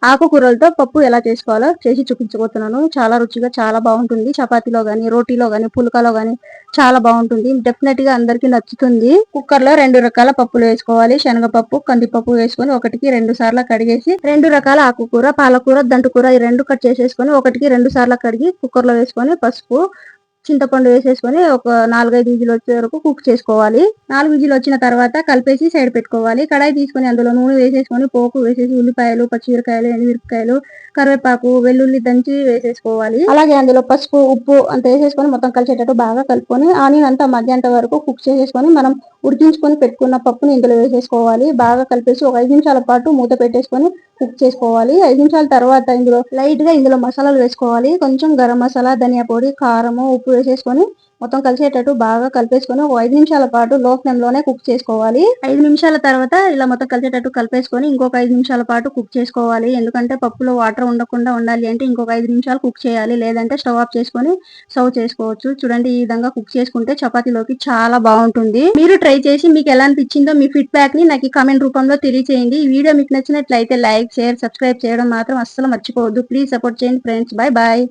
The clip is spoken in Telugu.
ఆకుకూరలతో పప్పు ఎలా చేసుకోవాలో చేసి చూపించబోతున్నాను. చాలా రుచిగా చాలా బాగుంటుంది. చపాతీలో గానీ, రోటీలో గానీ, పుల్కాలో గానీ చాలా బాగుంటుంది. డెఫినెట్ గా అందరికి నచ్చుతుంది. కుక్కర్ లో 2 రకాల పప్పులు వేసుకోవాలి. శనగపప్పు, కందిపప్పు వేసుకొని 1కి 2 సార్లు కడిగేసి 2 రకాల ఆకుకూర, పాలకూర, దంటుకూర ఈ 2 కట్ చేసేసుకొని 1కి 2 సార్లు కడిగి కుక్కర్ లో వేసుకొని పసుపు, చింతపండు వేసేసుకొని ఒక 4-5 విజిల్ వచ్చే వరకు కుక్ చేసుకోవాలి. 4 విజిల్ వచ్చిన తర్వాత కలిపేసి సైడ్ పెట్టుకోవాలి. కడాయి తీసుకొని అందులో నూనె వేసేసుకొని పోపు వేసేసి ఉల్లిపాయలు, పచ్చిమిరకాయలు, ఎండుమిరపకాయలు, కరివేపాకు, వెల్లుల్లి దంచి వేసేసుకోవాలి. అలాగే అందులో పసుపు, ఉప్పు అంత వేసేసుకొని మొత్తం కలిసేటట్టు బాగా కలుపుకొని ఆనియన్ అంతా మగ్గేంత వరకు కుక్ చేసేసుకొని మనం ఉడికించుకొని పెట్టుకున్న పప్పుని ఇందులో వేసేసుకోవాలి. బాగా కలిపేసి ఒక 5 నిమిషాల పాటు మూత పెట్టేసుకొని కుక్ చేసుకోవాలి. 5 నిమిషాల తర్వాత ఇందులో మసాలాలు వేసుకోవాలి. కొంచెం గరం మసాలా, ధనియా పొడి, కారము, ఉప్పు వేసేసుకొని మొత్తం కలిసేటట్టు బాగా కలిపేసుకొని ఒక 5 నిమిషాల పాటు లో ఫ్లేమ్ లోనే కుక్ చేసుకోవాలి. 5 నిమిషాల తర్వాత ఇలా మొత్తం కలిసేటట్టు కలిపేసుకొని ఇంకొక 5 నిమిషాల పాటు కుక్ చేసుకోవాలి. ఎందుకంటే పప్పులో వాటర్ ఉండకుండా ఉండాలి అంటే ఇంకొక 5 నిమిషాలు కుక్ చేయాలి. లేదంటే స్టవ్ ఆఫ్ చేసుకొని సర్వ్ చేసుకోవచ్చు. చూడండి, ఈ విధంగా కుక్ చేసుకుంటే చపాతీలోకి చాలా బాగుంటుంది. మీరు ట్రై చేసి మీకు ఎలా అనిపించిందో మీ ఫీడ్బ్యాక్ ని నాకు కామెంట్ రూపంలో తెలియజేయండి. ఈ వీడియో మీకు నచ్చినట్లయితే లైక్, షేర్, సబ్స్క్రైబ్ చేయడం మాత్రం అస్సలు మర్చిపోవద్దు. ప్లీజ్ సపోర్ట్ చేయండి ఫ్రెండ్స్. Bye bye.